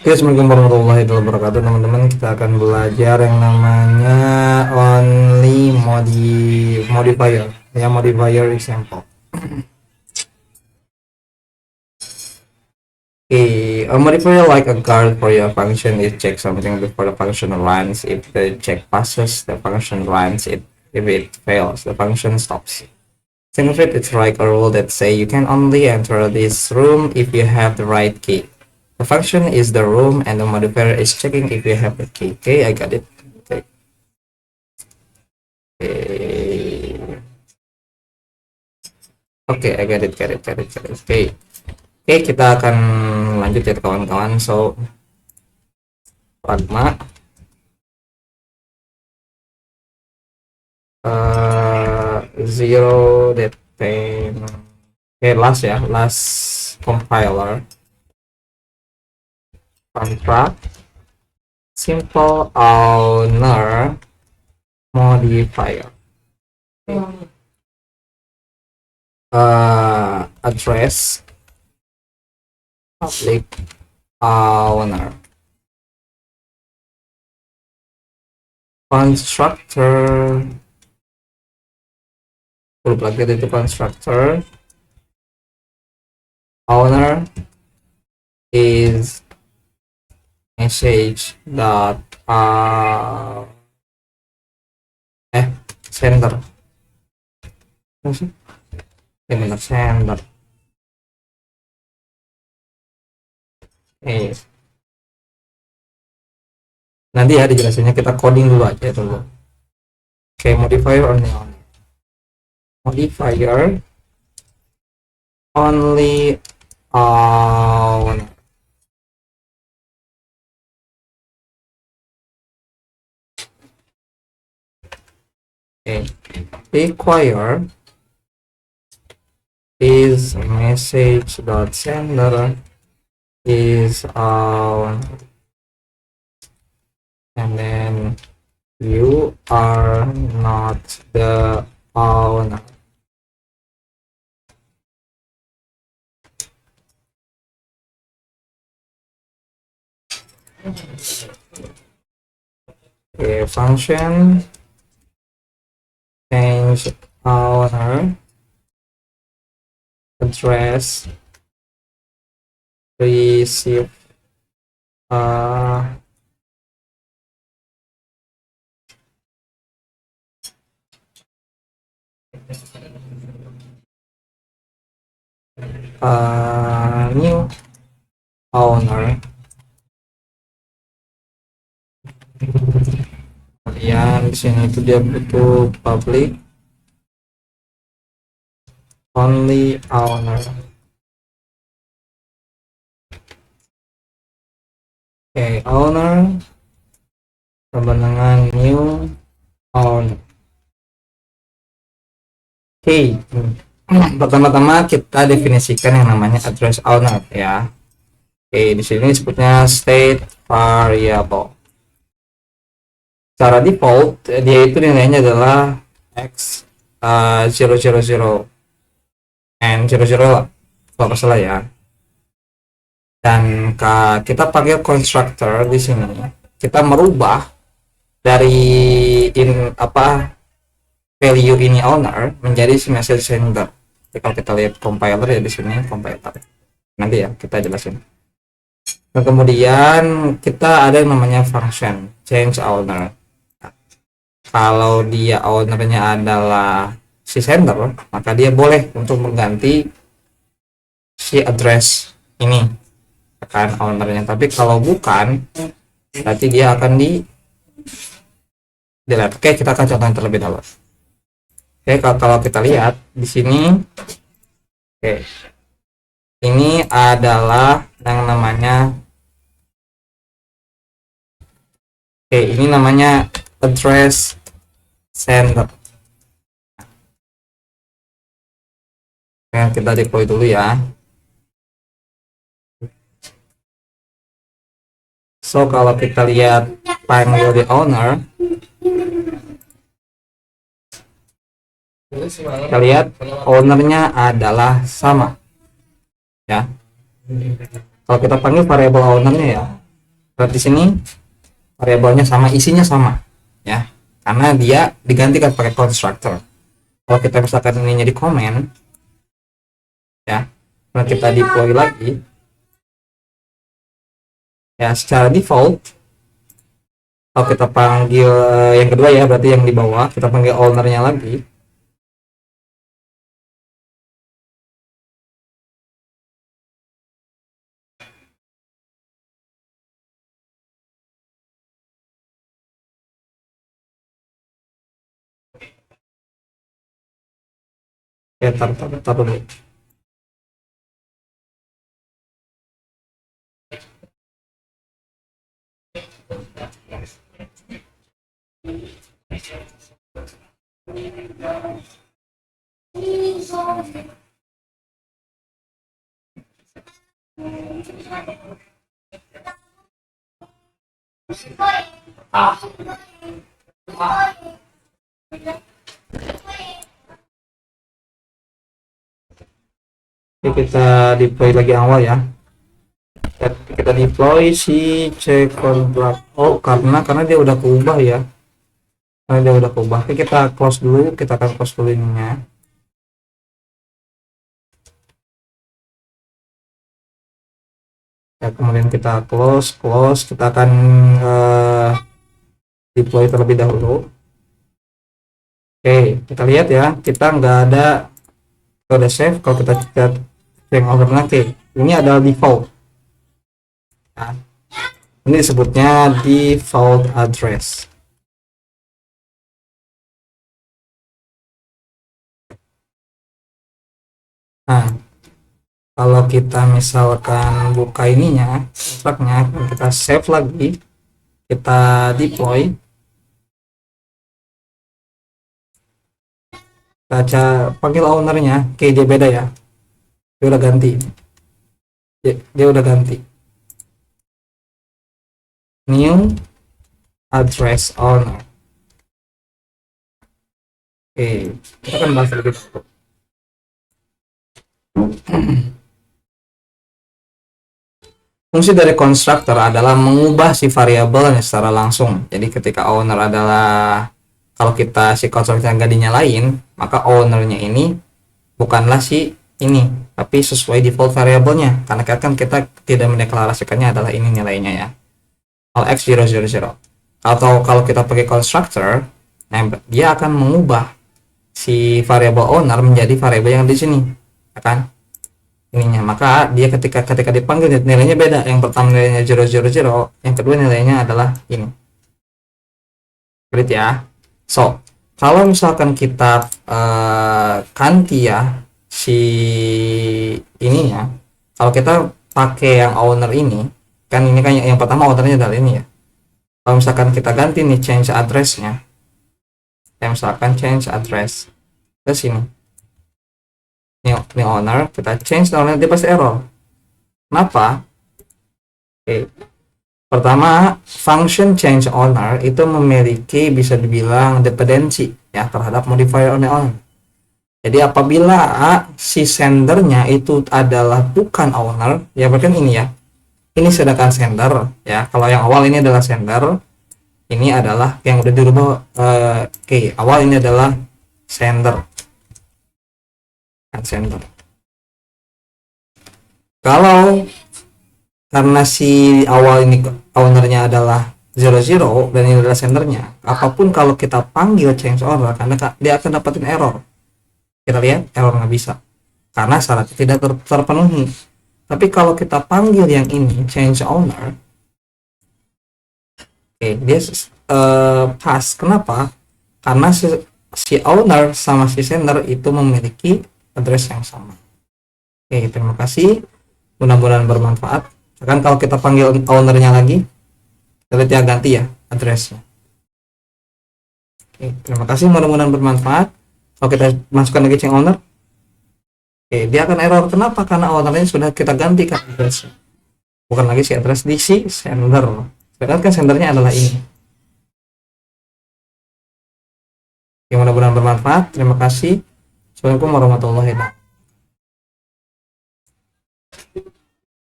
Oke, Assalamualaikum warahmatullahi wabarakatuh teman-teman. Kita akan belajar yang namanya only modifier, ya, modifier example. Okay, a modifier like a guard for your function is check something before the function runs. If the check passes, the function runs. If it fails, the function stops. Think of it, it's like a rule that say you can only enter this room if you have the right key. The function is the room and the modifier is checking if you have the key. Okay, I got it. Okay. Okay, I got it. Okay. Oke, kita akan lanjut ya kawan-kawan. So, pragma zero detain. Okay, last compiler. Contract simple owner modifier. Address public owner constructor itu constructor owner is message dot sender sender. Nanti ya dijelasinnya, kita coding dulu aja dulu. Oke, modifier only on require is message dot sender is on, and then you are not the owner. Okay, function change owner address receive new owner. Kemudian di sini itu dia butuh public only owner. Okay, owner sama dengan new owner. Okay, pertama-tama kita definisikan yang namanya address owner ya. Oke, di sini disebutnya state variable. Secara default dia itu nilainya adalah x 000 and 00 lah, kalau nggak salah ya. Dan kita pakai constructor di sini, kita merubah dari value ini owner menjadi si message sender. Jadi kalau kita lihat compiler ya, di sini compiler. Nanti ya kita jelasin. Dan kemudian kita ada yang namanya function change owner. Kalau dia ownernya adalah si sender, maka dia boleh untuk mengganti si address ini kan ownernya. Tapi kalau bukan, berarti dia akan di delete. Oke, kita akan contohin terlebih dahulu. Oke, kalau kita lihat di sini, oke, ini adalah yang namanya, ini namanya address sender. Oke, kita deploy dulu ya. So kalau kita lihat panggil di owner, kita lihat ownernya adalah sama ya. Kalau kita panggil variable ownernya ya, Berarti sini variabelnya sama, isinya sama ya, karena dia digantikan pakai constructor. Kalau kita misalkan ininya di comment ya, kalau kita deploy lagi ya, secara default kalau kita panggil yang kedua ya, berarti yang di bawah kita panggil ownernya lagi. Ya, tar dulu. Oke, kita deploy lagi awal ya. Kita deploy si check contract. Oh, karena dia udah keubah ya. Karena dia udah keubah. Oke, kita close dulu. Kita akan close dulu ininya. Ya, kemudian kita close. Kita akan deploy terlebih dahulu. Oke, kita lihat ya. Kita nggak ada udah save. Kalau kita cek over nanti, ini adalah default. Nah, ini disebutnya default address. Nah, kalau kita misalkan buka ininya, kontraknya, kita save lagi, kita deploy, baca panggil ownernya, oke dia beda ya, dia udah ganti, dia udah ganti, new address owner. Oke, kita akan bahas lebih dulu. Fungsi dari constructor adalah mengubah si variabelnya secara langsung. Jadi ketika owner adalah, kalau kita si constructor nggak dinyalain, maka ownernya ini bukanlah si ini, tapi sesuai default variabelnya. Karena kan kita tidak mendeklarasikannya adalah ini nilainya ya, all x 000. Atau kalau kita pakai constructor, nah, dia akan mengubah si variabel owner menjadi variabel yang di sini, ya kan? Ininya, maka dia ketika dipanggil nilainya beda. Yang pertama nilainya 000, yang kedua nilainya adalah ini. Gitu ya. So, kalau misalkan kita ganti ya si ininya, kalau kita pakai yang owner ini, kan ini kan yang pertama ownernya adalah ini ya. Kalau misalkan kita ganti nih change addressnya, ya misalkan change address ke sini. Ini owner, kita change owner, dia pasti error. Kenapa? Oke. Pertama, function change owner itu memiliki bisa dibilang dependensi ya terhadap modifier owner. Jadi apabila si sendernya itu adalah bukan owner, ya berarti ini ya. Ini sedangkan sender ya. Kalau yang awal ini adalah sender, ini adalah yang udah dirubah. Oke, awal ini adalah sender. Sender. Kalau karena si awal ini ownernya adalah 00 dan ini adalah sendernya, apapun kalau kita panggil change owner, karena dia akan dapatin error. Kita lihat error nggak bisa karena syaratnya tidak terpenuhi. Tapi kalau kita panggil yang ini change owner, dia pas. Kenapa? Karena si owner sama si sender itu memiliki address yang sama. Oke, terima kasih, mudah-mudahan bermanfaat. Kan kalau kita panggil ownernya lagi, kita lihat ya, ganti ya addressnya. Oke, terima kasih, mudah-mudahan bermanfaat. Kalau kita masukkan lagi change owner, oke, dia akan error. Kenapa? Karena ownernya sudah kita gantikan addressnya, bukan lagi si address di si sender. Sedangkan kan sendernya adalah ini. Oke, mudah-mudahan bermanfaat. Terima kasih. Assalamualaikum warahmatullahi wabarakatuh.